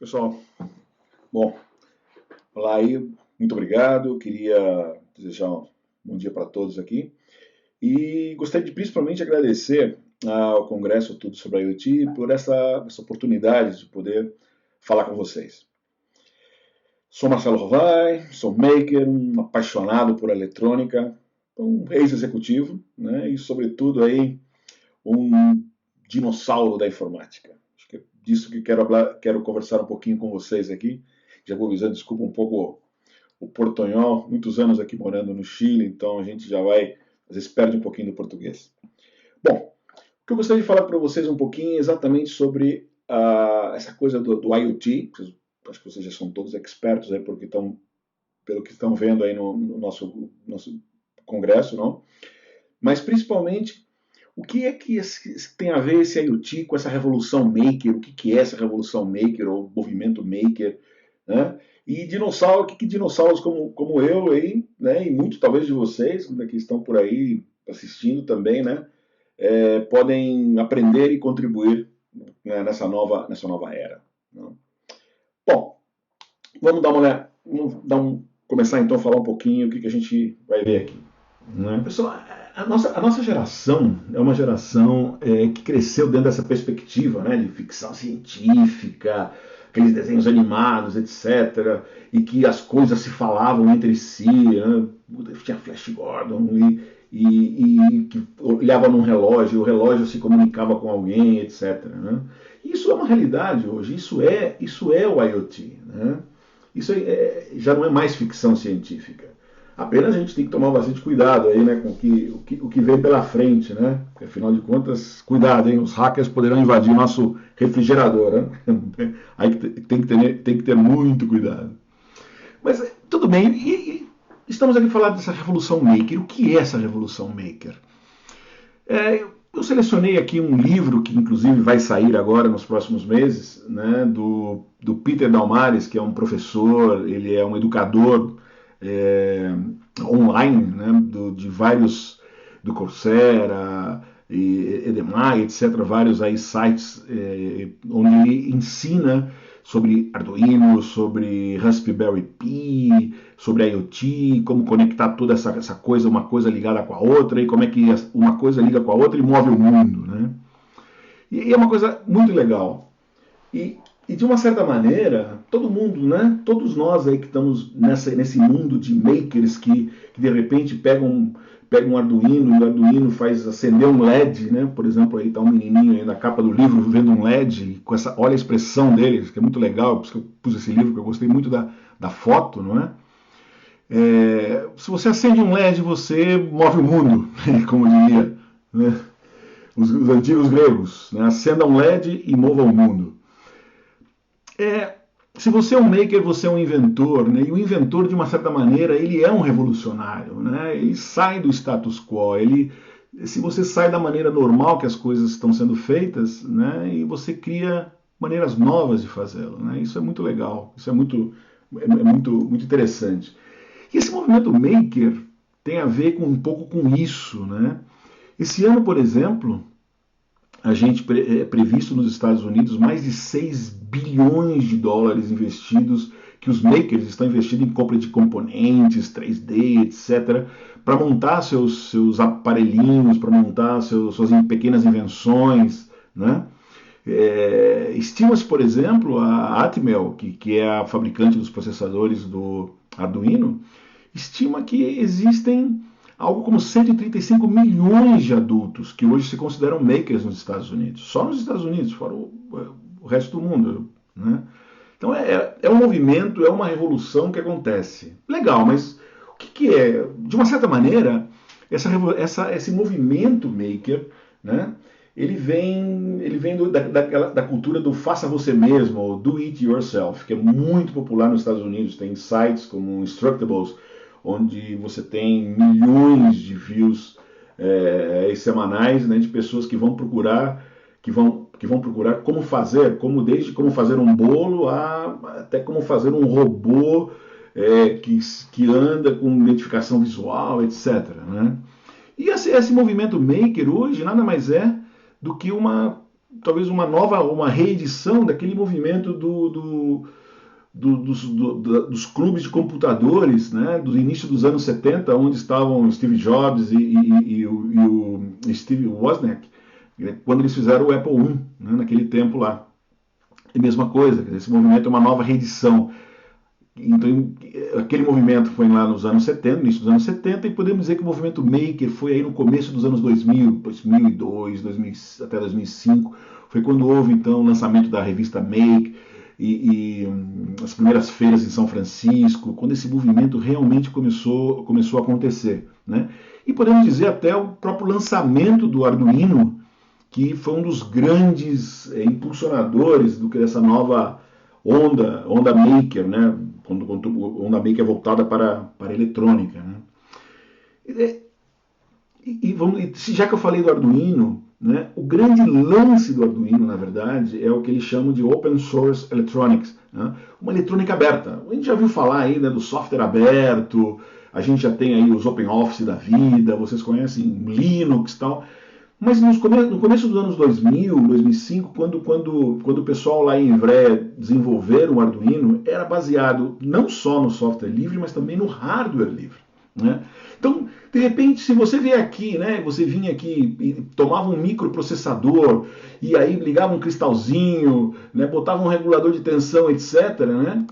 Pessoal, bom, olá aí, muito obrigado. Queria desejar um bom dia para todos aqui e gostaria de principalmente agradecer ao Congresso Tudo sobre a IoT por essa oportunidade de poder falar com vocês. Sou Marcelo Rovai, sou maker, um apaixonado por eletrônica, um ex-executivo, né, e sobretudo aí um dinossauro da informática. Acho que é disso que quero conversar um pouquinho com vocês aqui. Já vou avisando, desculpa um pouco o portonhol, muitos anos aqui morando no Chile, então a gente já vai, às vezes perde um pouquinho do português. Bom, o que eu gostaria de falar para vocês um pouquinho é exatamente sobre essa coisa do IoT. Acho que vocês já são todos expertos aí pelo que estão vendo aí no nosso congresso, não? Mas principalmente o que é que tem a ver esse IoT com essa revolução maker? O que é essa revolução maker ou movimento maker? Né? E dinossauro, o que dinossauros como eu aí, né, e muitos talvez de vocês que estão por aí assistindo também, né, podem aprender e contribuir, né, nessa nova era. Né? Bom, vamos dar uma olhada, começar então a falar um pouquinho o que a gente vai ver aqui. Né? Pessoal, a nossa geração é uma geração que cresceu dentro dessa perspectiva, né, de ficção científica, aqueles desenhos animados, etc., e que as coisas se falavam entre si, né? Tinha Flash Gordon e que olhava num relógio, e o relógio se comunicava com alguém, etc. Né? Isso é uma realidade hoje, isso é o IoT. Né? Isso já não é mais ficção científica. Apenas a gente tem que tomar bastante cuidado aí, né, com o que vem pela frente, né? Porque, afinal de contas, cuidado, hein? Os hackers poderão invadir nosso refrigerador, né? Aí tem que ter muito cuidado. Mas tudo bem, e estamos aqui falando dessa revolução maker. O que é essa revolução maker? Eu selecionei aqui um livro que inclusive vai sair agora nos próximos meses, né, do Peter Dalmares, que é um professor, ele é um educador online, né, de vários, do Coursera, e Edemai, etc., vários aí sites onde ele ensina sobre Arduino, sobre Raspberry Pi, sobre IoT, como conectar toda essa coisa, uma coisa ligada com a outra, e como é que uma coisa liga com a outra e move o mundo. Né? E é uma coisa muito legal. E de uma certa maneira, todo mundo, né? Todos nós aí que estamos nesse mundo de makers que de repente pegam um Arduino, e o Arduino faz acender um LED, né? Por exemplo, aí está um menininho aí na capa do livro vendo um LED, olha a expressão dele, que é muito legal, por isso que eu pus esse livro, que eu gostei muito da foto, não é? Se você acende um LED, você move o mundo, como diria, né? Os antigos gregos, né? Acenda um LED e mova o mundo. Se você é um maker, você é um inventor, né? E o inventor, de uma certa maneira, ele é um revolucionário, né? Ele sai do status quo, se você sai da maneira normal que as coisas estão sendo feitas, né? E você cria maneiras novas de fazê-lo, né? Isso é muito legal, isso é muito interessante. E esse movimento maker tem a ver um pouco com isso, né? Esse ano, por exemplo, a gente previsto nos Estados Unidos mais de 6 bilhões de dólares investidos, que os makers estão investindo em compra de componentes, 3D, etc., para montar seus aparelhinhos, para montar suas pequenas invenções. Né? Estima-se, por exemplo, a Atmel, que é a fabricante dos processadores do Arduino, estima que existem algo como 135 milhões de adultos que hoje se consideram makers nos Estados Unidos. Só nos Estados Unidos, fora o resto do mundo. Né? Então é um movimento, é uma revolução que acontece. Legal, mas o que é? De uma certa maneira, esse movimento maker, né, ele vem da cultura do faça você mesmo, ou do it yourself, que é muito popular nos Estados Unidos. Tem sites como Instructables, onde você tem milhões de views semanais, né, de pessoas que vão procurar como fazer, desde como fazer um bolo até como fazer um robô que anda com identificação visual, etc. Né? E esse movimento maker hoje nada mais é do que uma talvez uma reedição daquele movimento dos clubes de computadores, né, do início dos anos 70, onde estavam Steve Jobs e o Steve Wozniak, quando eles fizeram o Apple I, né, naquele tempo lá. E mesma coisa, esse movimento é uma nova reedição. Então, aquele movimento foi lá nos anos 70, início dos anos 70, e podemos dizer que o movimento Maker foi aí no começo dos anos 2000, 2002, 2000, até 2005, foi quando houve então o lançamento da revista Make e as primeiras feiras em São Francisco, quando esse movimento realmente começou a acontecer, né? E podemos dizer até o próprio lançamento do Arduino, que foi um dos grandes impulsionadores dessa nova onda Maker, né? Quando onda Maker é voltada para a eletrônica, né? Já que eu falei do Arduino, né, o grande lance do Arduino, na verdade, é o que eles chamam de Open Source Electronics, né? Uma eletrônica aberta. A gente já ouviu falar aí, né, do software aberto, a gente já tem aí os Open Office da vida, vocês conhecem Linux e tal. Mas no começo dos anos 2000, 2005, quando o pessoal lá em Ivrea desenvolveram o Arduino, era baseado não só no software livre, mas também no hardware livre, né? Então, de repente, se você vier aqui, né, você vinha aqui e tomava um microprocessador e aí ligava um cristalzinho, né, botava um regulador de tensão, etc., né?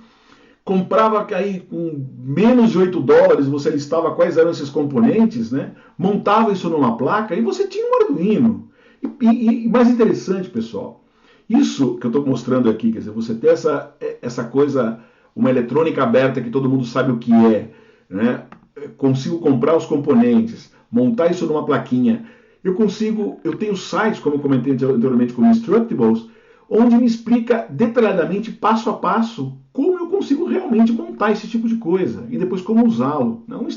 Comprava aí com menos de $8, você listava quais eram esses componentes, né? Montava isso numa placa e você tinha um Arduino. E mais interessante, pessoal, isso que eu estou mostrando aqui, quer dizer, você ter essa coisa, uma eletrônica aberta que todo mundo sabe o que é, né? Consigo comprar os componentes, montar isso numa plaquinha. Eu tenho sites, como eu comentei anteriormente, como Instructables, onde me explica detalhadamente, passo a passo, como eu consigo realmente montar esse tipo de coisa e depois como usá-lo. O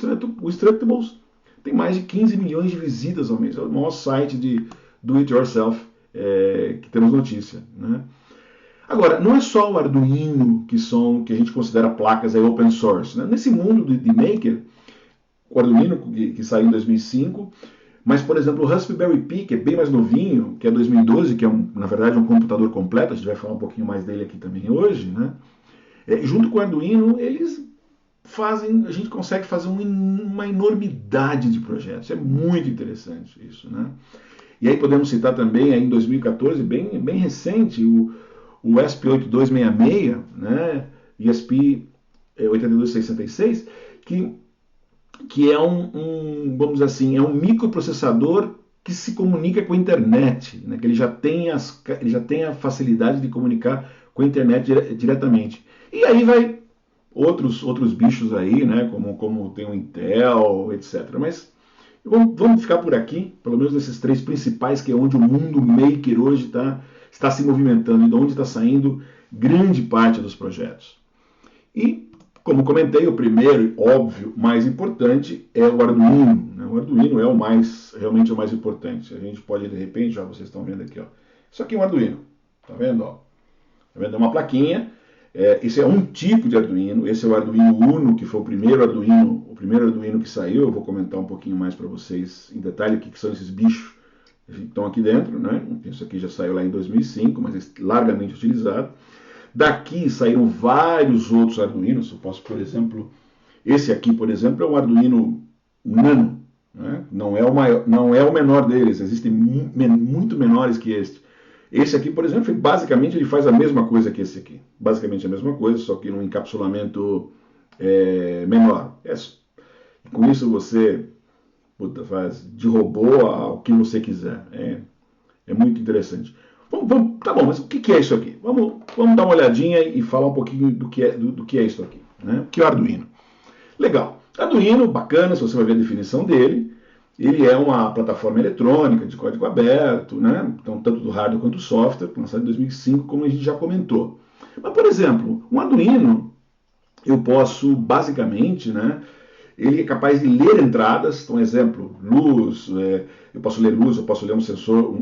Instructables tem mais de 15 milhões de visitas ao mês. É o maior site de do it yourself que temos notícia, né? Agora, não é só o Arduino que a gente considera placas open source, né? Nesse mundo de Maker, o Arduino que saiu em 2005, mas, por exemplo, o Raspberry Pi, que é bem mais novinho, que é 2012, que é, na verdade, um computador completo, a gente vai falar um pouquinho mais dele aqui também hoje, né? Junto com o Arduino, a gente consegue fazer uma enormidade de projetos. É muito interessante isso, né? E aí podemos citar também, aí em 2014, bem recente, o ESP8266, né? ESP8266, que é vamos dizer assim, é um microprocessador que se comunica com a internet, né? Que ele já tem a facilidade de comunicar com a internet diretamente. E aí vai outros bichos aí, né? Como tem o Intel, etc. Mas vamos ficar por aqui, pelo menos nesses três principais, que é onde o mundo maker hoje está se movimentando e de onde está saindo grande parte dos projetos. E como comentei, o primeiro, óbvio, mais importante é o Arduino, né? O Arduino é realmente o mais importante. A gente pode, de repente, já vocês estão vendo aqui, ó. Isso aqui é um Arduino, tá vendo? Ó? Tá vendo? É uma plaquinha. Esse é um tipo de Arduino. Esse é o Arduino Uno, que foi o primeiro Arduino que saiu. Eu vou comentar um pouquinho mais para vocês em detalhe o que são esses bichos que estão aqui dentro, né? Isso aqui já saiu lá em 2005, mas é largamente utilizado. Daqui saíram vários outros Arduinos. Eu posso, por exemplo, esse aqui, por exemplo, é um Arduino Nano, né? Não é o menor deles, existem muito menores que este. Esse aqui, por exemplo, basicamente ele faz a mesma coisa que esse aqui. Basicamente a mesma coisa, só que num encapsulamento menor. Com isso você faz de robô ao que você quiser. É muito interessante. Tá bom, mas o que é isso aqui? Vamos dar uma olhadinha e falar um pouquinho do que é isso aqui, né? O que é o Arduino? Legal. Arduino, bacana, se você vai ver a definição dele. Ele é uma plataforma eletrônica de código aberto, né? Então, tanto do hardware quanto do software, lançado em 2005, como a gente já comentou. Mas, por exemplo, um Arduino, eu posso, basicamente, né? Ele é capaz de ler entradas, então, exemplo, luz, eu posso ler luz, eu posso ler um sensor,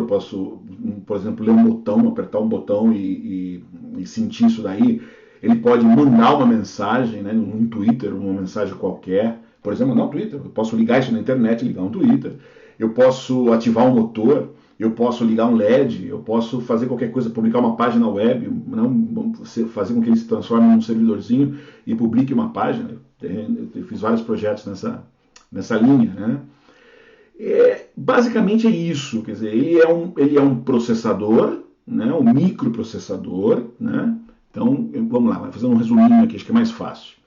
posso, por exemplo, ler um botão, apertar um botão e sentir isso daí. Ele pode mandar uma mensagem, né, num Twitter, uma mensagem qualquer, por exemplo, mandar um Twitter. Eu posso ligar isso na internet e ligar um Twitter. Eu posso ativar um motor. eu posso ligar um LED, eu posso fazer qualquer coisa, publicar uma página web, não fazer com que ele se transforme num servidorzinho e publique uma página. Eu fiz vários projetos nessa linha, né? Basicamente é isso, quer dizer, ele é um processador, né, um microprocessador, né? Então, vamos lá, vou fazer um resuminho aqui, acho que é mais fácil.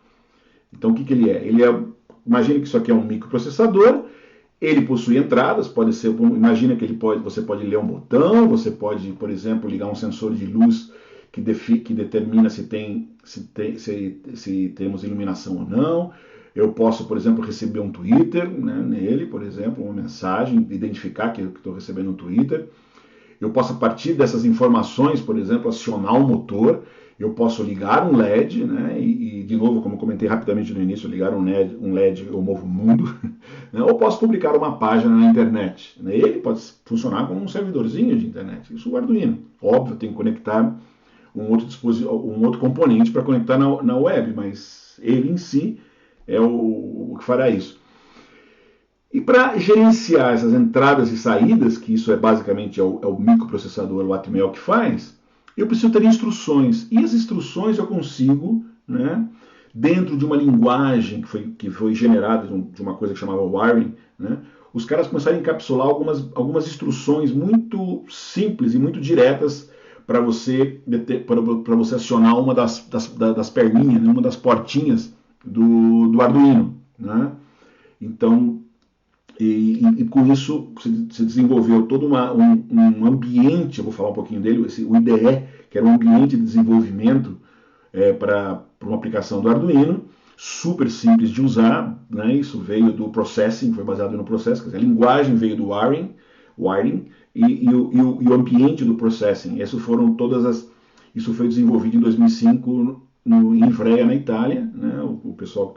Então, o que ele é? Imagine que isso aqui é um microprocessador, ele possui entradas, pode ser, imagina que você pode ler um botão, você pode, por exemplo, ligar um sensor de luz que determina se temos iluminação ou não. Eu posso, por exemplo, receber um Twitter, né, nele, por exemplo, uma mensagem, identificar que eu estou recebendo um Twitter. Eu posso, a partir dessas informações, por exemplo, acionar um motor. Eu posso ligar um LED, né, e de novo, como comentei rapidamente no início, ligar um LED eu movo o mundo, né, ou posso publicar uma página na internet. Né, ele pode funcionar como um servidorzinho de internet, isso é o Arduino. Óbvio, tem que conectar um outro componente para conectar na web, mas ele em si é o que fará isso. E para gerenciar essas entradas e saídas, que isso basicamente é o microprocessador, o Atmel que faz, eu preciso ter instruções. E as instruções eu consigo, né, dentro de uma linguagem que foi generada de uma coisa que chamava wiring, né, os caras começaram a encapsular algumas instruções muito simples e muito diretas para você acionar uma das perninhas, né, uma das portinhas do Arduino. Né? Então, e com isso se desenvolveu todo um ambiente, eu vou falar um pouquinho dele, o IDE, que era um ambiente de desenvolvimento para uma aplicação do Arduino, super simples de usar, né? Isso veio do processing, foi baseado no processing, quer dizer, a linguagem veio do wiring e o ambiente do processing. Isso foi desenvolvido em 2005 em Ivrea, na Itália, né? O pessoal,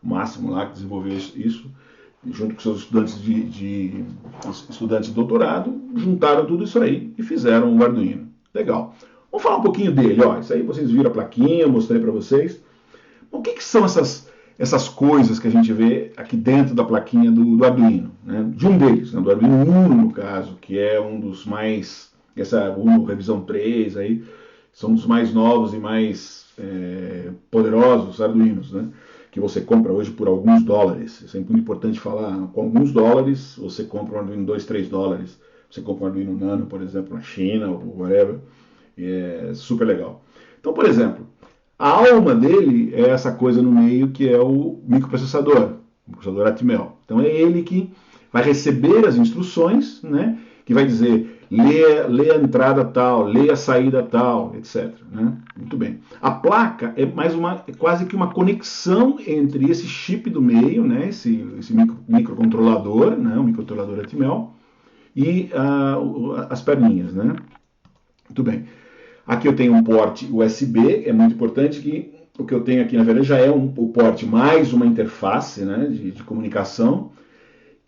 o Máximo lá que desenvolveu isso, junto com seus estudantes de doutorado, juntaram tudo isso aí e fizeram o Arduino. Legal. Vamos falar um pouquinho dele. Ó, isso aí vocês viram a plaquinha, eu mostrei para vocês. Bom, o que são essas coisas que a gente vê aqui dentro da plaquinha do Arduino? Né? De um deles, né? Do Arduino Uno, no caso, que é um dos mais... Essa Uno revisão 3 aí, são dos mais novos e mais poderosos Arduinos, né? Que você compra hoje por alguns dólares. Isso é muito importante falar. Com alguns dólares, você compra um Arduino 2, 3 dólares. Você compra um Arduino Nano, por exemplo, na China ou whatever. É super legal. Então, por exemplo, a alma dele é essa coisa no meio que é o microprocessador, o processador Atmel. Então é ele que vai receber as instruções, né? Que vai dizer lê a entrada tal, lê a saída tal, etc. Né? Muito bem. A placa é quase que uma conexão entre esse chip do meio, né? esse microcontrolador, né? O microcontrolador Atmel, e as perninhas. Né? Muito bem. Aqui eu tenho um porte USB, é muito importante que o que eu tenho aqui na verdade já é o porte mais uma interface, né? de comunicação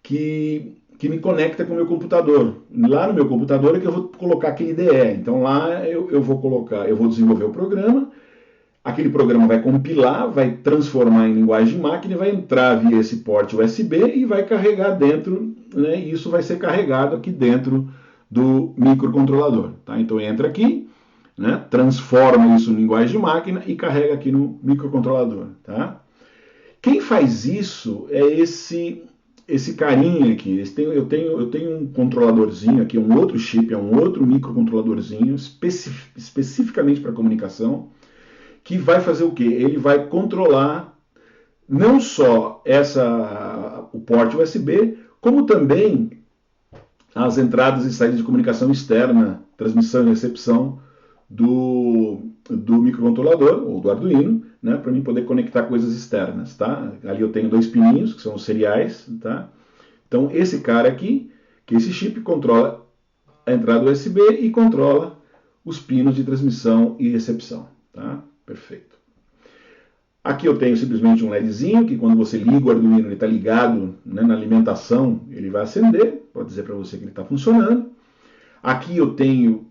que me conecta com o meu computador. Lá no meu computador é que eu vou colocar aquele IDE. Então lá eu vou desenvolver o programa, aquele programa vai compilar, vai transformar em linguagem de máquina, vai entrar via esse porte USB e vai carregar dentro, né? E isso vai ser carregado aqui dentro do microcontrolador. Tá? Então entra aqui, né? Transforma isso em linguagem de máquina e carrega aqui no microcontrolador. Tá? Quem faz isso é esse carinha aqui. Eu tenho um controladorzinho aqui, um outro chip, é um outro microcontroladorzinho especificamente para comunicação, que vai fazer o quê? Ele vai controlar não só o porte USB, como também as entradas e saídas de comunicação externa, transmissão e recepção do microcontrolador, ou do Arduino, né, para mim poder conectar coisas externas, tá? Ali eu tenho 2 pininhos, que são os seriais, tá? Então esse cara aqui, que esse chip controla a entrada USB e controla os pinos de transmissão e recepção, tá? Perfeito. Aqui eu tenho simplesmente um LEDzinho, que quando você liga o Arduino, ele está ligado, né, na alimentação, ele vai acender, pode dizer para você que ele está funcionando. Aqui eu tenho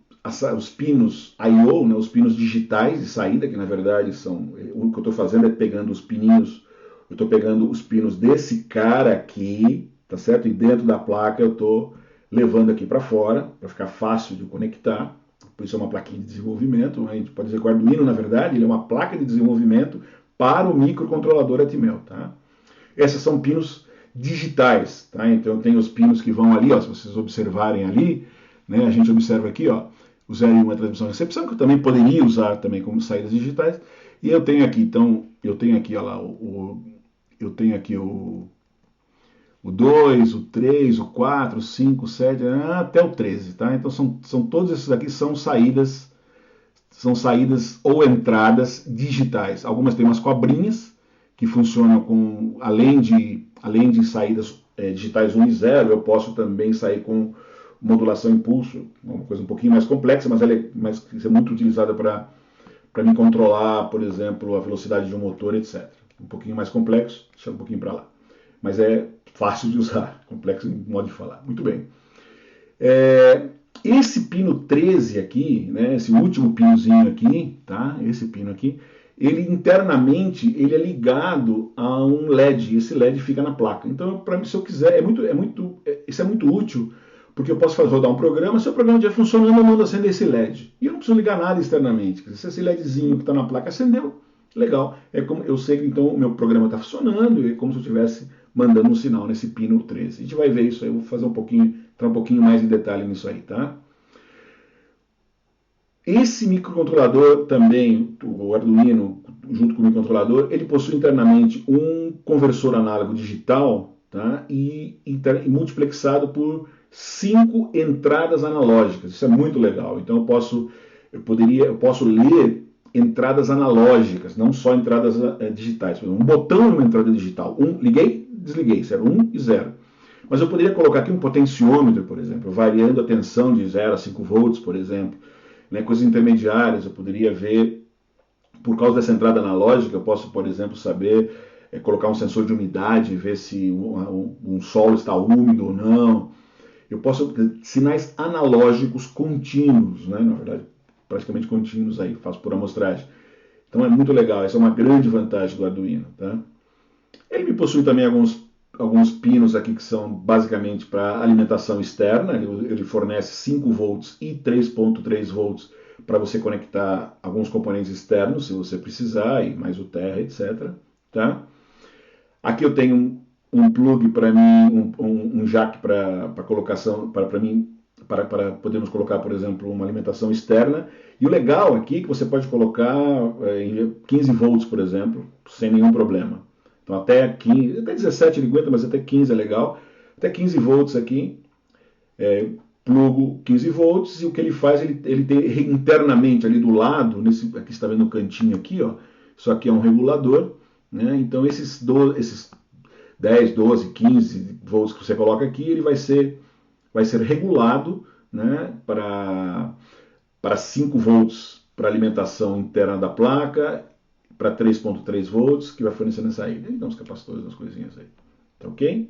os pinos I/O, né, os pinos digitais de saída, que na verdade são... O que eu estou fazendo é pegando os pininhos, eu estou pegando os pinos desse cara aqui, tá certo? E dentro da placa eu estou levando aqui para fora, para ficar fácil de conectar. Por isso é uma plaquinha de desenvolvimento. A gente pode dizer que o Arduino, na verdade, ele é uma placa de desenvolvimento para o microcontrolador Atmel. Tá? Essas são pinos digitais. Tá? Então tem os pinos que vão ali, ó, se vocês observarem ali, né, a gente observa aqui, ó, o 0 e 1 é transmissão e recepção, que eu também poderia usar também como saídas digitais. E eu tenho aqui, então, eu tenho aqui, ó lá, eu tenho aqui o 2, o 3, o 4, o 5, o 7, até o 13, tá? Então são todos esses aqui são saídas ou entradas digitais. Algumas têm umas cobrinhas que funcionam com, além de saídas digitais 1 e 0, eu posso também sair com modulação impulso, uma coisa um pouquinho mais complexa, mas ela é muito utilizada para me controlar, por exemplo, a velocidade de um motor, etc. Um pouquinho mais complexo, deixa um pouquinho para lá. Mas é fácil de usar, complexo em modo de falar. Muito bem. Esse pino 13 aqui, né, esse último pinozinho aqui, tá? Esse pino aqui, ele internamente ele é ligado a um LED. Esse LED fica na placa. Então, para mim, se eu quiser, isso é muito útil, porque eu posso rodar um programa, se o programa estiver funcionando, eu mando acender esse LED. E eu não preciso ligar nada externamente. Se esse LEDzinho que está na placa acendeu, legal. É como eu sei que então o meu programa está funcionando, é como se eu estivesse mandando um sinal nesse pino 13. A gente vai ver isso aí, eu vou fazer entrar um pouquinho mais em detalhe nisso aí, tá? Esse microcontrolador também, o Arduino, junto com o microcontrolador, ele possui internamente um conversor análogo digital, tá? E multiplexado por 5 entradas analógicas. Isso é muito legal. Então eu posso ler entradas analógicas, não só entradas digitais. Um botão é uma entrada digital. Liguei, desliguei. Isso era 1 e 0. Mas eu poderia colocar aqui um potenciômetro, por exemplo, variando a tensão de 0 a 5 volts, por exemplo. Né, coisas intermediárias, eu poderia ver, por causa dessa entrada analógica, eu posso, por exemplo, saber colocar um sensor de umidade, ver se um solo está úmido ou não. Eu posso sinais analógicos contínuos, né, na verdade, praticamente contínuos aí, faço por amostragem. Então é muito legal, essa é uma grande vantagem do Arduino. Tá? Ele me possui também alguns pinos aqui que são basicamente para alimentação externa. Ele fornece 5 volts e 3.3 volts para você conectar alguns componentes externos, se você precisar, e mais o terra, etc. Tá? Aqui eu tenho um plug para mim, um jack para colocação, para podermos colocar, por exemplo, uma alimentação externa. E o legal aqui é que você pode colocar 15 volts, por exemplo, sem nenhum problema. Então até 17 ele aguenta, mas até 15 é legal. Até 15 volts aqui, plugo 15 volts, e o que ele faz, ele tem internamente ali do lado, aqui você está vendo no cantinho aqui, ó, isso aqui é um regulador, né? Então esses 10, 12, 15 volts que você coloca aqui, ele vai ser regulado, né, para 5 volts para alimentação interna da placa, para 3.3 volts, que vai fornecer na saída. E dá uns capacitores, umas coisinhas aí. Tá ok?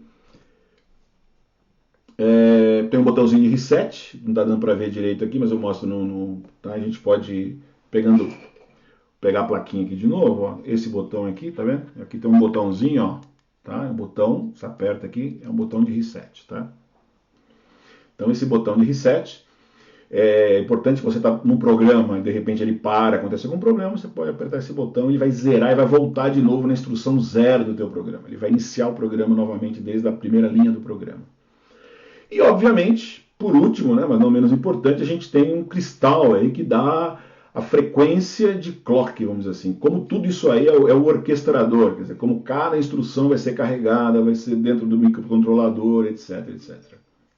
Tem um botãozinho de reset, não está dando para ver direito aqui, mas eu mostro tá? A gente pode ir pegar a plaquinha aqui de novo, ó. Esse botão aqui, tá vendo? Aqui tem um botãozinho, ó, tá? Um botão, você aperta aqui, é um botão de reset, tá? Então esse botão de reset é importante que você está num programa e de repente ele acontece algum problema, você pode apertar esse botão, ele vai zerar e vai voltar de novo na instrução 0 do teu programa. Ele vai iniciar o programa novamente desde a primeira linha do programa. E obviamente, por último, né, mas não menos importante, a gente tem um cristal aí que dá a frequência de clock, vamos dizer assim. Como tudo isso aí é o orquestrador, quer dizer, como cada instrução vai ser carregada, vai ser dentro do microcontrolador, etc, etc.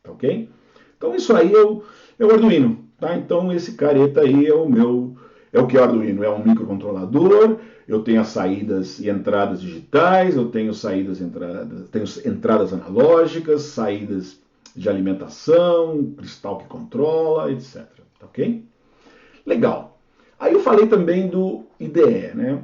Tá ok? Então isso aí é o Arduino, tá? Então esse careta aí é o que é o Arduino, é um microcontrolador, eu tenho as saídas e entradas digitais, eu tenho tenho entradas analógicas, saídas de alimentação, cristal que controla, etc. Tá ok? Legal. Aí eu falei também do IDE, né?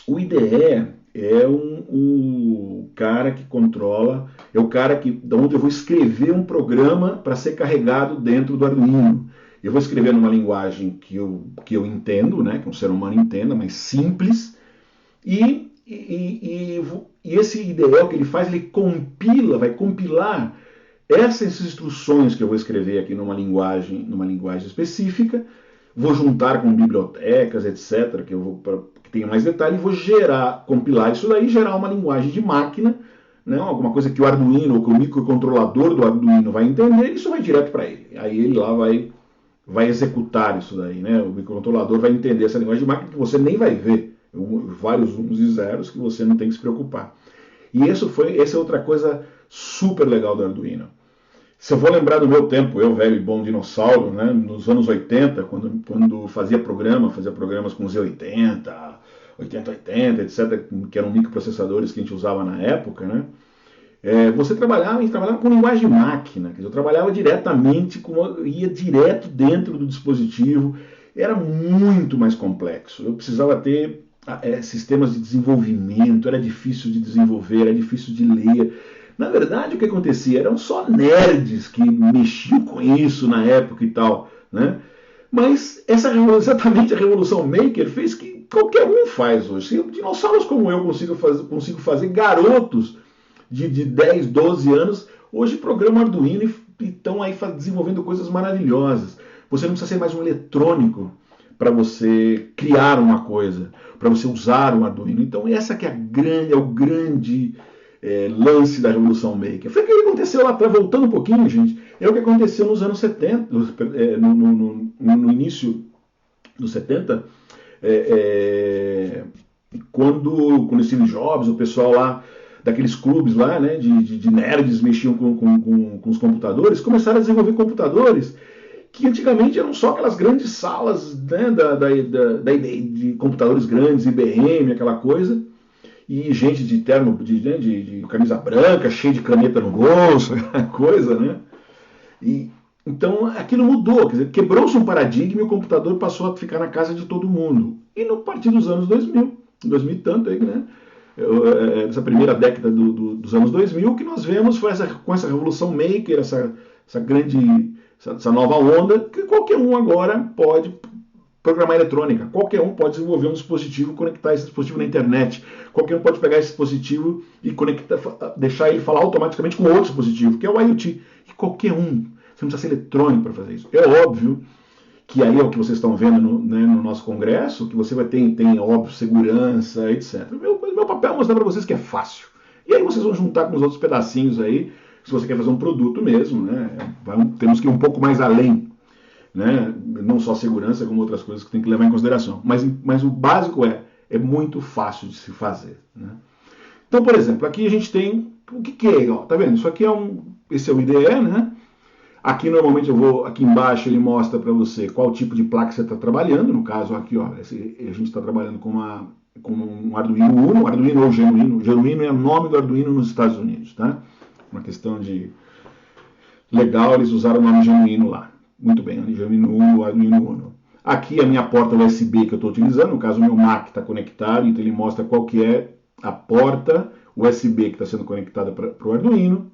O IDE é o cara que controla, é o cara de onde eu vou escrever um programa para ser carregado dentro do Arduino. Eu vou escrever numa linguagem que eu entendo, né, que um ser humano entenda, mas simples, e esse IDE, o que ele faz, ele vai compilar essas instruções que eu vou escrever aqui numa linguagem específica, vou juntar com bibliotecas, etc., que tenha mais detalhe, e vou compilar isso daí, gerar uma linguagem de máquina, né, alguma coisa que o Arduino ou que o microcontrolador do Arduino vai entender, e isso vai direto para ele. Aí ele lá vai executar isso daí, né? O microcontrolador vai entender essa linguagem de máquina que você nem vai ver, vários uns e zeros que você não tem que se preocupar. E essa é outra coisa super legal do Arduino. Se eu vou lembrar do meu tempo, eu velho e bom dinossauro, né, nos anos 80, quando fazia programas com Z80, 8080, etc., que eram microprocessadores que a gente usava na época, né, a gente trabalhava com linguagem de máquina, quer dizer, eu trabalhava diretamente, ia direto dentro do dispositivo, era muito mais complexo, eu precisava ter sistemas de desenvolvimento, era difícil de desenvolver, era difícil de ler. Na verdade, o que acontecia? Eram só nerds que mexiam com isso na época e tal, né? Mas exatamente a Revolução Maker fez que qualquer um faz hoje. Se dinossauros como eu consigo fazer, garotos de 10, 12 anos, hoje programam Arduino e estão aí desenvolvendo coisas maravilhosas. Você não precisa ser mais um eletrônico para você criar uma coisa, para você usar um Arduino. Então essa que é o grande lance da Revolução Maker. Foi o que aconteceu lá atrás, voltando um pouquinho, gente, é o que aconteceu nos anos 70, no início dos 70, quando Steve Jobs, o pessoal lá, daqueles clubes lá, né, de nerds mexiam com os computadores, começaram a desenvolver computadores que antigamente eram só aquelas grandes salas, né, de computadores grandes, IBM, aquela coisa, e gente de terno, de camisa branca, cheio de caneta no bolso, coisa, né? E, então aquilo mudou, quer dizer, quebrou-se um paradigma e o computador passou a ficar na casa de todo mundo. E no partir dos anos 2000 e tanto aí, né? Essa primeira década dos anos 2000, o que nós vemos foi com essa revolução maker, essa nova onda, que qualquer um agora pode programar eletrônica. Qualquer um pode desenvolver um dispositivo, conectar esse dispositivo na internet. Qualquer um pode pegar esse dispositivo e deixar ele falar automaticamente com outro dispositivo, que é o IoT. E qualquer um. Você não precisa ser eletrônico para fazer isso. É óbvio que aí é o que vocês estão vendo no nosso congresso, que você vai ter, óbvio, segurança, etc. Meu papel é mostrar para vocês que é fácil. E aí vocês vão juntar com os outros pedacinhos aí, se você quer fazer um produto mesmo, né? Temos que ir um pouco mais além, né? Não só segurança, como outras coisas que tem que levar em consideração. Mas o básico é muito fácil de se fazer, né? Então, por exemplo, aqui a gente tem o que é, ó, tá vendo? Isso aqui esse é o IDE, né? Aqui normalmente aqui embaixo ele mostra para você qual tipo de placa você está trabalhando. No caso aqui, ó, a gente está trabalhando com um Arduino Uno, Arduino ou Genuino. Genuino é o nome do Arduino nos Estados Unidos, tá? Uma questão de legal, eles usaram o nome Genuino lá. Muito bem, Genuino Uno, Arduino Uno. Aqui a minha porta USB que eu estou utilizando, no caso o meu Mac está conectado, então ele mostra qual que é a porta USB que está sendo conectada para o Arduino.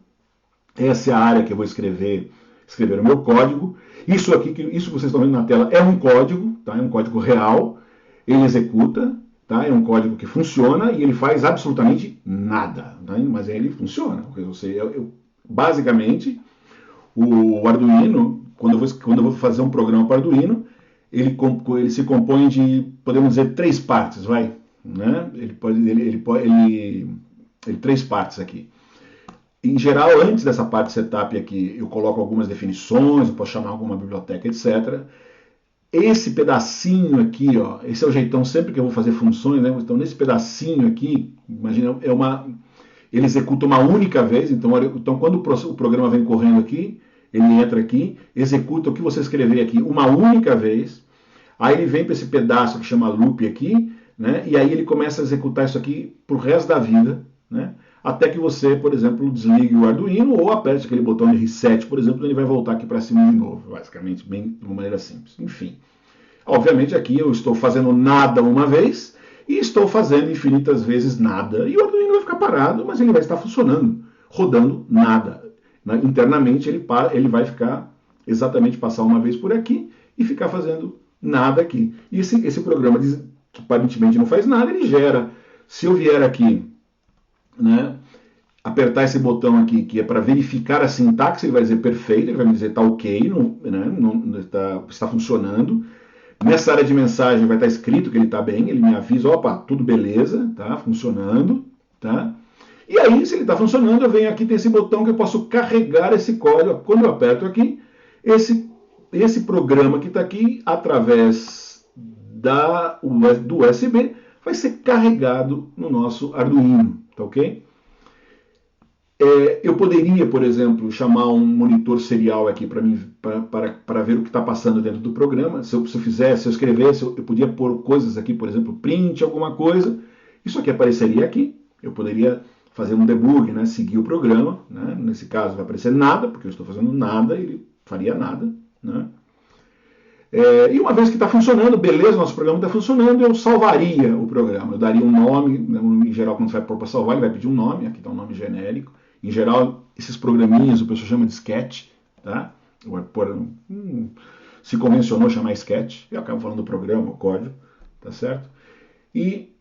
Essa é a área que eu vou escrever o meu código. Isso que vocês estão vendo na tela é um código, tá? É um código real, ele executa, tá? É um código que funciona e ele faz absolutamente nada, tá? Mas ele funciona. Basicamente, o Arduino, quando eu vou fazer um programa para Arduino, ele se compõe de, podemos dizer, 3 partes, vai, né? Três partes aqui. Em geral, antes dessa parte de setup aqui, eu coloco algumas definições, eu posso chamar alguma biblioteca, etc. Esse pedacinho aqui, ó, esse é o jeitão sempre que eu vou fazer funções, né? Então, nesse pedacinho aqui, imagina, ele executa uma única vez, então quando o programa vem correndo aqui, ele entra aqui, executa o que você escrever aqui uma única vez, aí ele vem para esse pedaço que chama loop aqui, né? E aí ele começa a executar isso aqui pro resto da vida, né? Até que você, por exemplo, desligue o Arduino ou aperte aquele botão de reset, por exemplo, ele vai voltar aqui para cima de novo, basicamente, bem de uma maneira simples. Enfim, obviamente aqui eu estou fazendo nada uma vez e estou fazendo infinitas vezes nada. E o Arduino vai ficar parado, mas ele vai estar funcionando, rodando nada. Internamente ele vai ficar exatamente passar uma vez por aqui e ficar fazendo nada aqui. E esse programa que aparentemente não faz nada, ele gera. Se eu vier aqui, né, apertar esse botão aqui, que é para verificar a sintaxe, ele vai dizer perfeito, ele vai me dizer está ok, está funcionando. Nessa área de mensagem vai estar escrito que ele está bem, ele me avisa, opa, tudo beleza, tá funcionando, tá? E aí, se ele está funcionando, eu venho aqui, tem esse botão que eu posso carregar esse código. Quando eu aperto aqui, esse programa que está aqui, através do USB, vai ser carregado no nosso Arduino, tá ok? Eu poderia, por exemplo, chamar um monitor serial aqui para ver o que está passando dentro do programa. Se eu escrevesse, eu podia pôr coisas aqui, por exemplo, print alguma coisa. Isso aqui apareceria aqui. Eu poderia fazer um debug, né, seguir o programa. Né? Nesse caso vai aparecer nada, porque eu estou fazendo nada, ele faria nada. Né? E uma vez que está funcionando, beleza, nosso programa está funcionando, eu salvaria o programa. Eu daria um nome, em geral, quando você vai pôr para salvar, ele vai pedir um nome, aqui está um nome genérico. Em geral, esses programinhas o pessoal chama de sketch, tá? Se convencionou chamar sketch, eu acabo falando do programa, o código, tá certo? E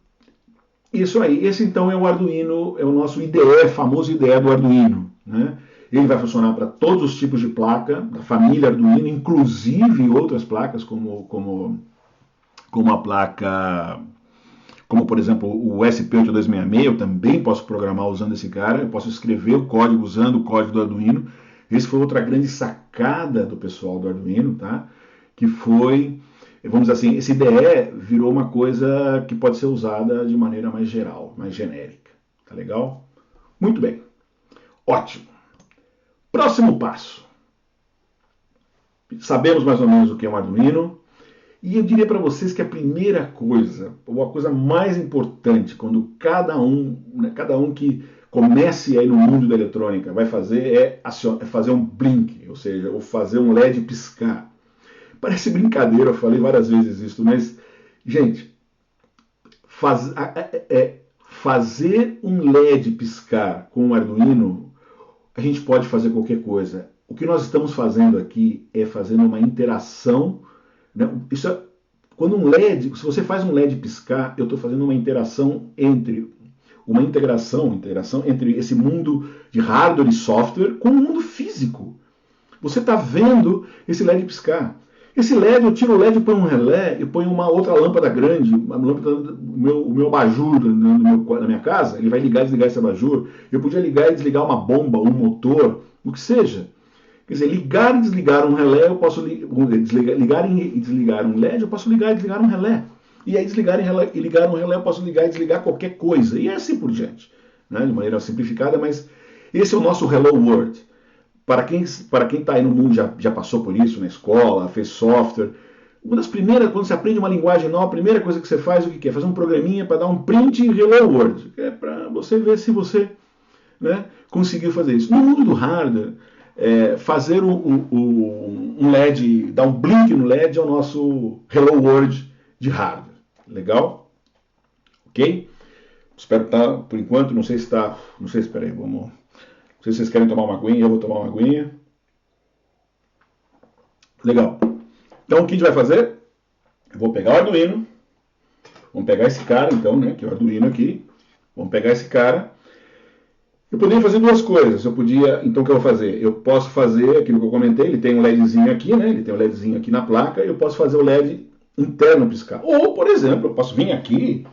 isso aí, esse então é o Arduino, é o nosso IDE, famoso IDE do Arduino, né? Ele vai funcionar para todos os tipos de placa, da família Arduino, inclusive outras placas, como a placa, como por exemplo o SP8266, eu também posso programar usando esse cara, eu posso escrever o código usando o código do Arduino. Esse foi outra grande sacada do pessoal do Arduino, tá? Que foi, vamos dizer assim, esse IDE virou uma coisa que pode ser usada de maneira mais geral, mais genérica. Tá legal? Muito bem. Ótimo. Próximo passo. Sabemos mais ou menos o que é um Arduino. E eu diria para vocês que a primeira coisa, ou a coisa mais importante, quando cada um que comece aí no mundo da eletrônica vai fazer é fazer um blink, ou seja, ou fazer um LED piscar. Parece brincadeira, eu falei várias vezes isso, mas, gente, fazer um LED piscar com um Arduino, a gente pode fazer qualquer coisa. O que nós estamos fazendo aqui é fazendo uma interação. Isso é, quando um LED, se você faz um LED piscar, eu estou fazendo uma integração entre esse mundo de hardware e software com o mundo físico. Você está vendo esse LED piscar. Esse LED, eu tiro o LED, ponho um relé e ponho uma outra lâmpada grande, uma lâmpada, o meu abajur na minha casa, ele vai ligar e desligar esse abajur. Eu podia ligar e desligar uma bomba, um motor, o que seja. Quer dizer, ligar e desligar um relé, eu posso ligar e desligar um LED, eu posso ligar e desligar um relé. E aí desligar e ligar um relé, eu posso ligar e desligar qualquer coisa. E assim por diante. Né? De maneira simplificada, mas esse é o nosso Hello World. Para quem está aí no mundo, já passou por isso na escola, fez software. Uma das primeiras, quando você aprende uma linguagem nova, a primeira coisa que você faz, o que é? Fazer um programinha para dar um print em Hello World. É para você ver se você, né, conseguiu fazer isso. No mundo do hardware, fazer um LED, dar um blink no LED é o nosso Hello World de hardware. Legal? Ok? Espero que tá, por enquanto, não sei se espera aí, vamos. Não sei se vocês querem tomar uma aguinha, eu vou tomar uma aguinha. Legal. Então o que a gente vai fazer? Eu vou pegar o Arduino. Vamos pegar esse cara, então, né? Que é o Arduino aqui. Vamos pegar esse cara. Eu poderia fazer duas coisas. Então o que eu vou fazer? Eu posso fazer aquilo que eu comentei, ele tem um LEDzinho aqui, né? Ele tem um LEDzinho aqui na placa, e eu posso fazer o LED interno piscar. Ou, por exemplo, eu posso vir aqui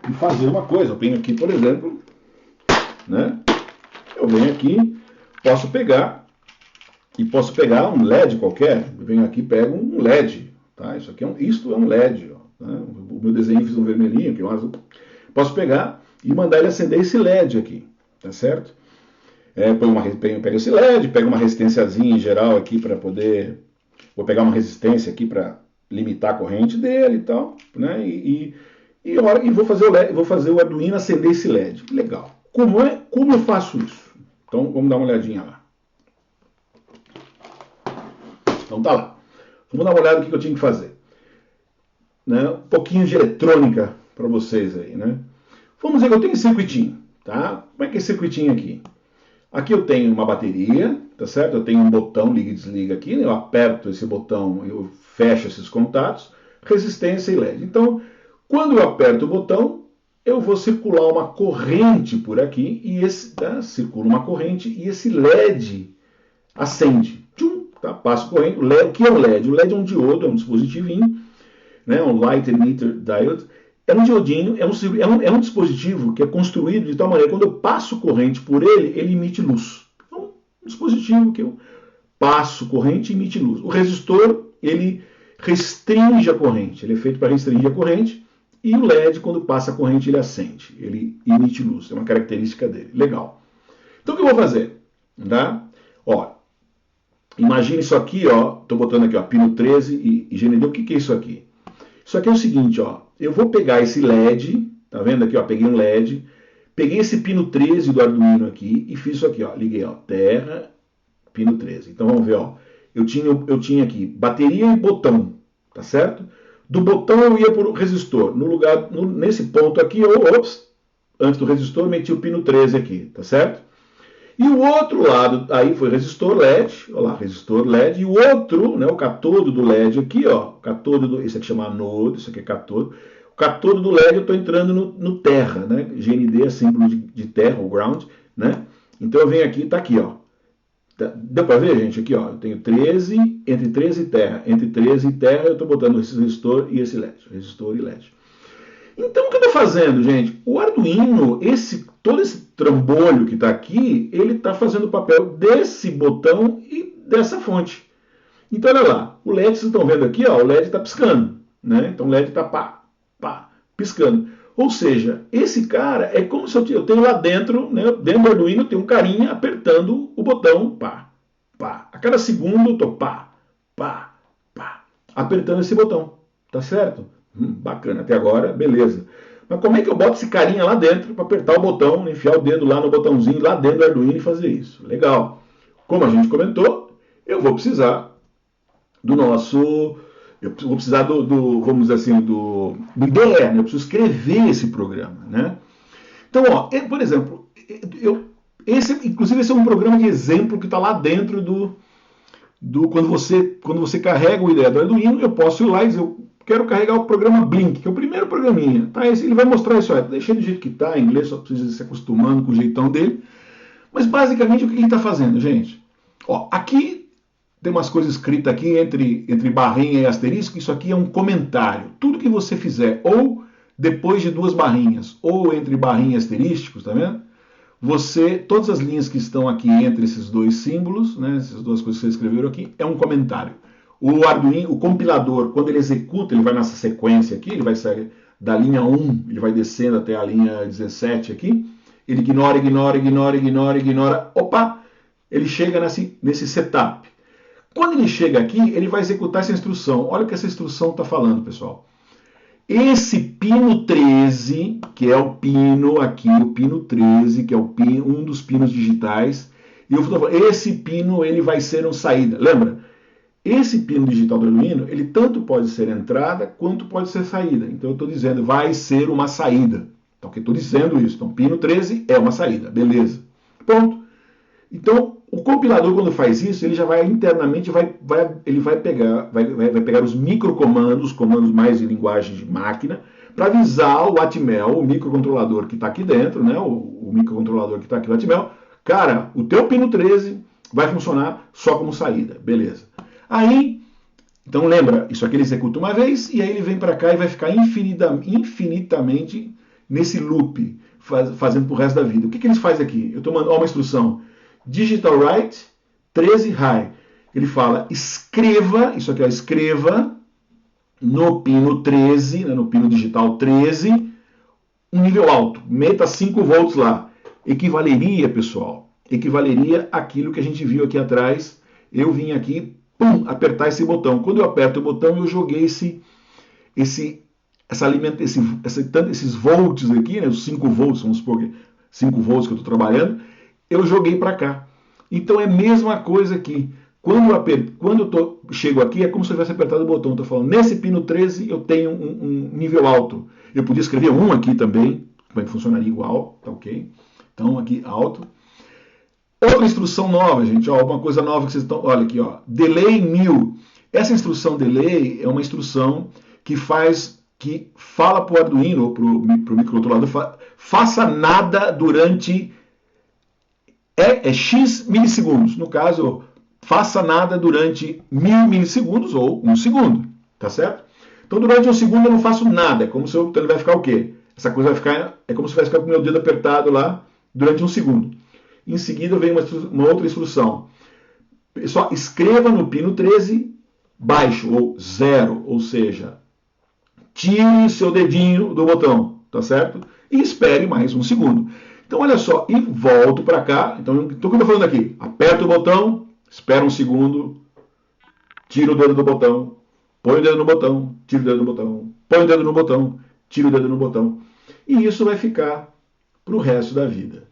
e fazer uma coisa. Eu venho aqui, por exemplo, né? Eu venho aqui, posso pegar um LED qualquer. Eu venho aqui e pego um LED, tá? Isto é um LED, ó, né? O meu desenho fiz um vermelhinho aqui, um azul. Posso pegar e mandar ele acender esse LED aqui. Tá certo? Pego esse LED, pego uma resistênciazinha em geral aqui para poder. Vou pegar uma resistência aqui para limitar a corrente dele e tal, né? E vou fazer o Arduino acender esse LED. Legal. Como eu faço isso? Então vamos dar uma olhadinha lá. Então tá lá. Vamos dar uma olhada no que eu tinha que fazer. Né? Um pouquinho de eletrônica para vocês aí, né? Vamos dizer que eu tenho esse circuitinho. Tá? Como é que é esse circuitinho aqui? Aqui eu tenho uma bateria, tá certo? Eu tenho um botão liga e desliga aqui, né? Eu aperto esse botão, eu fecho esses contatos, resistência e LED. Então, quando eu aperto o botão, eu vou circular uma corrente por aqui, e circula uma corrente, e esse LED acende. Tchum, tá? Passa corrente. O que é o LED? O LED é um diodo, é um dispositivinho, né? Um Light Emitter Diode. É um diodinho, é um dispositivo que é construído de tal maneira que quando eu passo corrente por ele, ele emite luz. Então, um dispositivo que eu passo corrente e emite luz. O resistor, ele restringe a corrente, ele é feito para restringir a corrente, e o LED, quando passa a corrente, ele acende, ele emite luz, é uma característica dele. Legal. Então, o que eu vou fazer? Tá? Ó, imagine isso aqui, ó, estou botando aqui, ó, pino 13 e GND. O que é isso aqui? Isso aqui é o seguinte, ó, eu vou pegar esse LED, tá vendo aqui, ó, peguei um LED, peguei esse pino 13 do Arduino aqui e fiz isso aqui, ó, liguei, ó, terra, pino 13. Então vamos ver, ó, eu tinha aqui bateria e botão, tá certo? Do botão eu ia para o resistor, nesse ponto aqui, antes do resistor eu meti o pino 13 aqui, tá certo? E o outro lado, aí foi resistor LED, olha lá, resistor LED, e o outro, né, o catodo do LED aqui, ó, esse aqui chama anodo, isso aqui é catodo. O catodo do LED eu estou entrando no terra, né, GND é símbolo de terra, ou ground, né. Então eu venho aqui, tá aqui, ó. Deu para ver, gente? Aqui, ó, eu tenho 13, entre 13 e terra. Entre 13 e terra eu estou botando esse resistor e esse LED, resistor e LED. Então o que eu estou fazendo, gente? O Arduino, todo esse trambolho que está aqui, ele está fazendo o papel desse botão e dessa fonte. Então olha lá, o LED, vocês estão vendo aqui, ó, o LED está piscando, né? Então o LED está piscando. Ou seja, esse cara é como se eu tenho lá dentro, né? Dentro do Arduino tem um carinha apertando o botão, pá. A cada segundo eu estou apertando esse botão, tá certo? Bacana, até agora, beleza. Mas como é que eu boto esse carinha lá dentro para apertar o botão, enfiar o dedo lá no botãozinho, lá dentro do Arduino e fazer isso? Legal. Como a gente comentou, eu vou precisar vamos dizer assim, do IDE, né? Eu preciso escrever esse programa, né? Então, ó, por exemplo, inclusive esse é um programa de exemplo que está lá dentro quando você carrega o IDE do Arduino, eu posso ir lá e dizer, eu quero carregar o programa Blink, que é o primeiro programinha. Tá? Ele vai mostrar isso, deixei do jeito que está, em inglês, só precisa se acostumando com o jeitão dele. Mas basicamente o que ele está fazendo, gente? Ó, aqui tem umas coisas escritas aqui entre barrinha e asterisco, isso aqui é um comentário. Tudo que você fizer, ou depois de duas barrinhas, ou entre barrinha e asterísticos, tá vendo? Todas as linhas que estão aqui entre esses dois símbolos, né, essas duas coisas que vocês escreveram aqui, é um comentário. O Arduino, o compilador, quando ele executa, ele vai nessa sequência aqui, ele vai sair da linha 1, ele vai descendo até a linha 17 aqui, ele ignora, opa, ele chega nesse setup. Quando ele chega aqui, ele vai executar essa instrução. Olha o que essa instrução está falando, pessoal. Esse pino 13, que é o pino aqui, o pino 13, que é um dos pinos digitais, esse pino ele vai ser uma saída. Lembra? Esse pino digital do Arduino, ele tanto pode ser entrada quanto pode ser saída. Então eu estou dizendo, vai ser uma saída. Então eu estou dizendo isso. Então pino 13 é uma saída. Beleza. Ponto. Então o compilador, quando faz isso, ele já vai internamente, ele vai pegar os microcomandos, comandos mais de linguagem de máquina, para avisar o Atmel, o microcontrolador que está aqui dentro, né, o microcontrolador que está aqui no Atmel, cara, o teu pino 13 vai funcionar só como saída, beleza. Aí, então lembra, isso aqui ele executa uma vez, e aí ele vem para cá e vai ficar infinitamente nesse loop, fazendo pro resto da vida. O que eles fazem aqui? Eu estou mandando uma instrução, digital write 13 high. Ele fala, escreva, isso aqui é escreva no pino 13, né, no pino digital 13, um nível alto, meta 5 volts lá. Equivaleria, pessoal, àquilo que a gente viu aqui atrás. Eu vim aqui, apertar esse botão. Quando eu aperto o botão, eu joguei esses volts aqui, né, os 5 volts, vamos supor que 5 volts que eu estou trabalhando, eu joguei para cá. Então é a mesma coisa aqui. Quando eu chego aqui, é como se eu tivesse apertado o botão. Estou falando, nesse pino 13 eu tenho um nível alto. Eu podia escrever 1 aqui também, mas funcionaria igual, tá ok? Então aqui, alto. Outra instrução nova, gente, ó, uma coisa nova que vocês estão... Olha aqui, ó, delay 1000. Essa instrução delay é uma instrução que faz que fala para o Arduino ou para o microcontrolador, faça nada durante X milissegundos. No caso, faça nada durante 1000 milissegundos ou 1 segundo, tá certo? Então, durante 1 segundo eu não faço nada. É como se então ele vai ficar o quê? Essa coisa vai ficar, é como se vai ficar com o meu dedo apertado lá durante 1 segundo. Em seguida vem uma outra instrução. Só escreva no pino 13 baixo ou 0, ou seja, tire seu dedinho do botão, tá certo? E espere mais 1 segundo. Então, olha só, e volto para cá. Então, o que eu estou falando aqui? Aperta o botão, espera 1 segundo, tira o dedo do botão, põe o dedo no botão, tira o dedo no botão, põe o dedo no botão, tira o dedo no botão. E isso vai ficar para o resto da vida.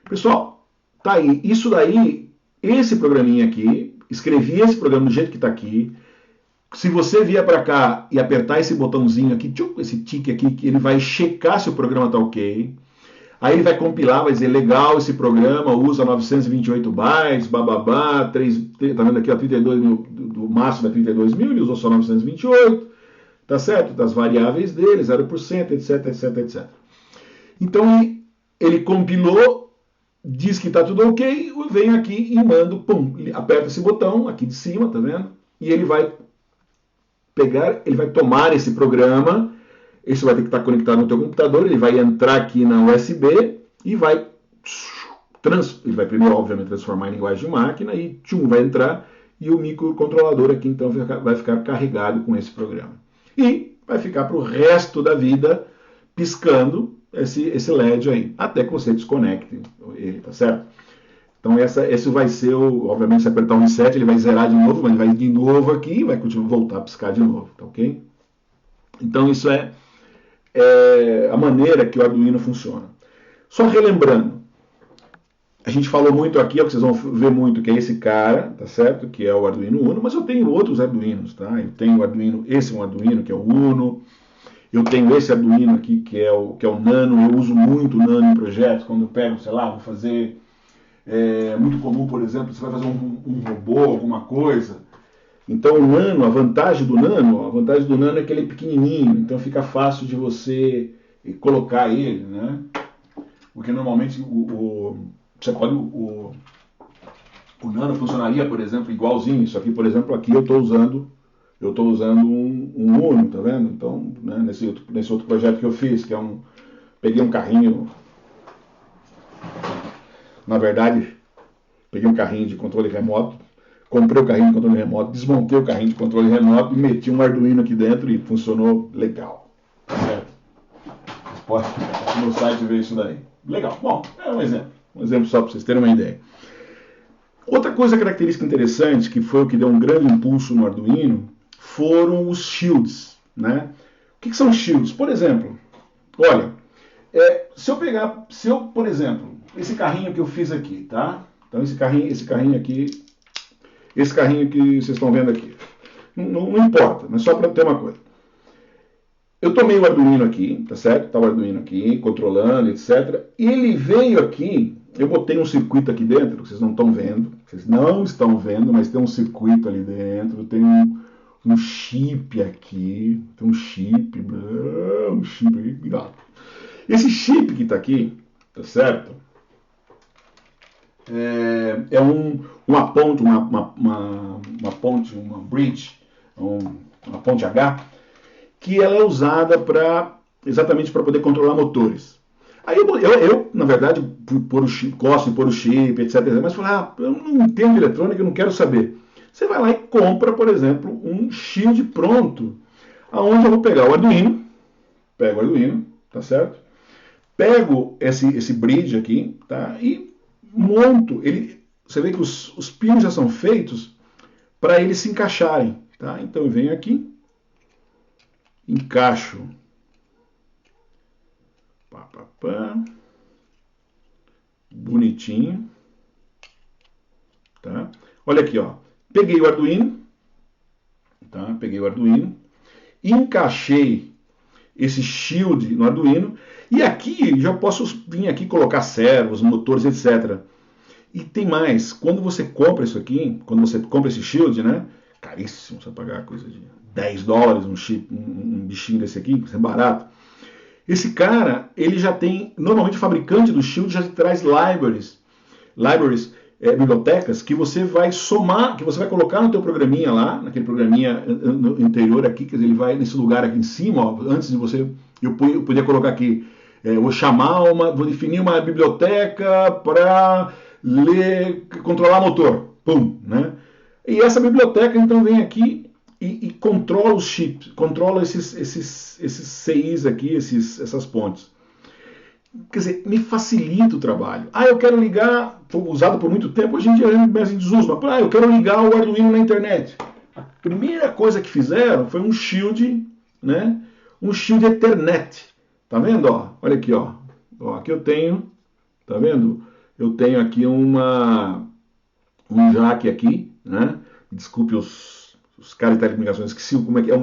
Pessoal, tá aí. Isso daí, esse programinha aqui, escrevi esse programa do jeito que está aqui. Se você vier para cá e apertar esse botãozinho aqui, esse tique aqui, ele vai checar se o programa está ok. Aí ele vai compilar, vai dizer, legal esse programa, usa 928 bytes, bababá, tá vendo aqui, ó, 32 mil, do máximo é 32 mil, ele usou só 928, tá certo? Das variáveis dele, 0%, etc, etc, etc. Então ele compilou, diz que tá tudo ok, eu venho aqui e mando, pum, aperta esse botão aqui de cima, tá vendo? E ele vai pegar, ele vai tomar esse programa. Isso vai ter que estar conectado no teu computador, ele vai entrar aqui na USB e vai ele vai primeiro, obviamente, transformar em linguagem de máquina e vai entrar e o microcontrolador aqui então vai ficar carregado com esse programa. E vai ficar para o resto da vida piscando esse LED aí, até que você desconecte ele, tá certo? Então esse vai ser, obviamente, se apertar um reset, ele vai zerar de novo, mas ele vai de novo aqui e vai voltar a piscar de novo, tá ok? Então isso é a maneira que o Arduino funciona. Só relembrando, a gente falou muito aqui, é o que vocês vão ver muito, que é esse cara, tá certo? Que é o Arduino Uno, mas eu tenho outros Arduinos, tá? Eu tenho o Arduino, esse é um Arduino que é o Uno, eu tenho esse Arduino aqui que é o Nano, eu uso muito o Nano em projetos, quando eu pego, sei lá, vou fazer, muito comum, por exemplo, você vai fazer um robô, alguma coisa. Então o Nano, a vantagem do Nano é que ele é pequenininho, então fica fácil de você colocar ele, né? Porque normalmente você pode, o Nano funcionaria, por exemplo, igualzinho. Isso aqui, por exemplo, aqui eu estou usando um Uno, tá vendo? Então, né, nesse outro projeto que eu fiz, que é peguei um carrinho, na verdade, peguei um carrinho de controle remoto. Comprei o carrinho de controle remoto, desmontei o carrinho de controle remoto e meti um Arduino aqui dentro e funcionou legal. Certo? Vocês podem no meu site ver isso daí. Legal. Bom, é um exemplo só para vocês terem uma ideia. Outra coisa característica interessante, que foi o que deu um grande impulso no Arduino, foram os shields, né? O que são shields? Por exemplo, olha, se eu, por exemplo, esse carrinho que eu fiz aqui, tá? Então esse carrinho aqui, esse carrinho que vocês estão vendo aqui. Não importa, mas só para ter uma coisa. Eu tomei o Arduino aqui, tá certo? Tá o Arduino aqui, controlando, etc. E ele veio aqui, eu botei um circuito aqui dentro, que vocês não estão vendo. Vocês não estão vendo, mas tem um circuito ali dentro, tem um chip aqui, tem um chip aqui, gato. Esse chip que está aqui, tá certo? É uma ponte, uma ponte, uma bridge, uma ponte H, que ela é usada exatamente para poder controlar motores. Aí eu na verdade, gosto de pôr o chip, etc. Mas falei, eu não entendo de eletrônica, eu não quero saber. Você vai lá e compra, por exemplo, um shield pronto, aonde eu vou pegar o Arduino, pego o Arduino, tá certo? Pego esse bridge aqui, tá? E monto ele. Você vê que os pinos já são feitos para eles se encaixarem, tá? Então eu venho aqui, encaixo, bonitinho, tá? Olha aqui, ó. Peguei o Arduino, tá? Peguei o Arduino, encaixei esse shield no Arduino e aqui já posso vir aqui colocar servos, motores, etc. E tem mais, quando você compra isso aqui, quando você compra esse shield, né? Caríssimo, você vai pagar coisa de $10 um bichinho desse aqui, isso é barato. Esse cara, ele já tem, normalmente o fabricante do Shield já traz libraries, bibliotecas, que você vai somar, que você vai colocar no teu programinha lá, naquele programinha no interior aqui, quer dizer, ele vai nesse lugar aqui em cima, ó, antes de você, eu podia colocar aqui, vou definir uma biblioteca para controlar motor, pum, né? E essa biblioteca então vem aqui e controla os chips, controla esses CIs aqui, essas pontes. Quer dizer, me facilita o trabalho. Eu quero ligar, foi usado por muito tempo, hoje em dia é mais em desuso, mas eu quero ligar o Arduino na internet. A primeira coisa que fizeram foi um Shield, né? Um Shield Ethernet. Tá vendo? Ó, olha aqui, ó. Aqui eu tenho, tá vendo? Eu tenho aqui um jack aqui, né? Desculpe os caras de telecomunicações, esqueci como é que é.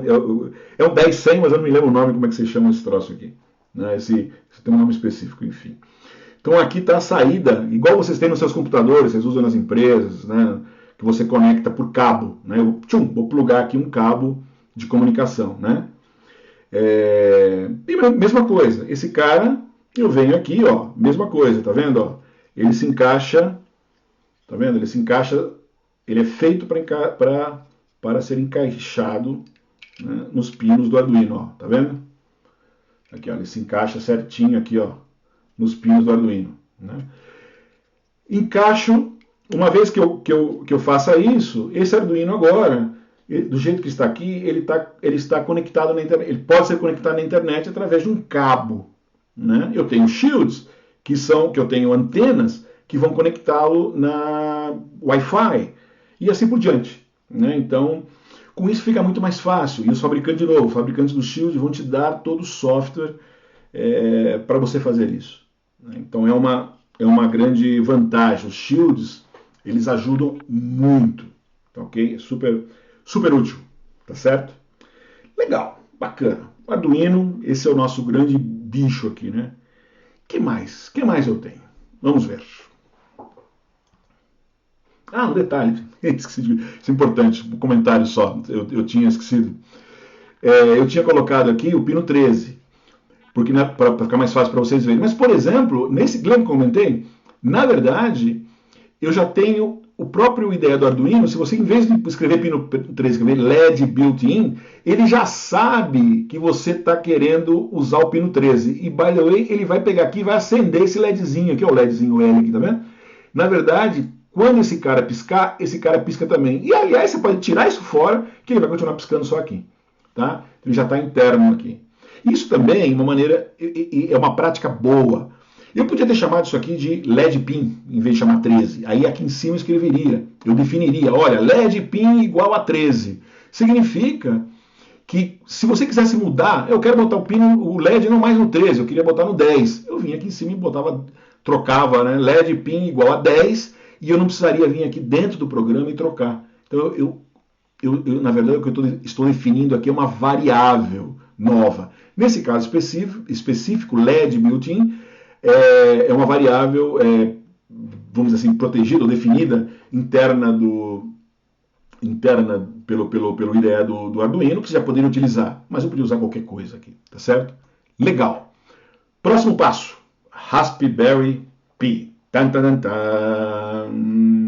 É o 10100, mas eu não me lembro o nome, como é que se chama esse troço aqui. Né? Esse tem um nome específico, enfim. Então aqui está a saída, igual vocês têm nos seus computadores, vocês usam nas empresas, né? Que você conecta por cabo. Né? Vou plugar aqui um cabo de comunicação, né? E mesma coisa, esse cara, eu venho aqui, ó, mesma coisa, tá vendo? Ó? Ele se encaixa, tá vendo? Ele se encaixa, ele é feito para ser encaixado, né, nos pinos do Arduino, ó, tá vendo? Aqui, ó, ele se encaixa certinho aqui, ó, nos pinos do Arduino, né? Encaixo, uma vez que eu faça isso, esse Arduino agora, do jeito que está aqui, ele está conectado na internet. Ele pode ser conectado na internet através de um cabo, né? Eu tenho shields que eu tenho antenas que vão conectá-lo na Wi-Fi e assim por diante, né? Então, com isso fica muito mais fácil. E os fabricantes, de novo, os fabricantes do shield vão te dar todo o software para você fazer isso, né? Então é uma grande vantagem. Os shields, eles ajudam muito, tá ok? Super útil, tá certo? Legal, bacana. Arduino, esse é o nosso grande bicho aqui, né? Que mais eu tenho? Vamos ver. Um detalhe, esqueci isso é importante, um comentário só, eu tinha esquecido. Eu tinha colocado aqui o pino 13, porque para ficar mais fácil para vocês verem. Mas, por exemplo, nesse lembra que eu comentei? Na verdade, eu já tenho o próprio ideia do Arduino. Se você, em vez de escrever pino 13, escrever LED built-in, ele já sabe que você está querendo usar o pino 13. E, by the way, ele vai pegar aqui e vai acender esse LEDzinho aqui, ó, o LEDzinho L aqui, tá vendo? Na verdade, quando esse cara piscar, esse cara pisca também. E, aliás, você pode tirar isso fora, que ele vai continuar piscando só aqui, tá? Ele já está interno aqui. Isso também, é uma prática boa. Eu podia ter chamado isso aqui de LED pin, em vez de chamar 13. Aí aqui em cima eu escreveria, eu definiria, olha, LED pin igual a 13. Significa que se você quisesse mudar, eu quero botar o LED não mais no 13, eu queria botar no 10. Eu vinha aqui em cima e trocava, né, LED pin igual a 10, e eu não precisaria vir aqui dentro do programa e trocar. Então na verdade, o que eu estou definindo aqui é uma variável nova. Nesse caso específico, LED built-in, é uma variável, vamos dizer assim, protegida ou definida interna pelo IDE do Arduino, que você já poderia utilizar, mas eu podia usar qualquer coisa aqui, tá certo? Legal. Próximo passo, Raspberry Pi. Tan, tan, tan, tan.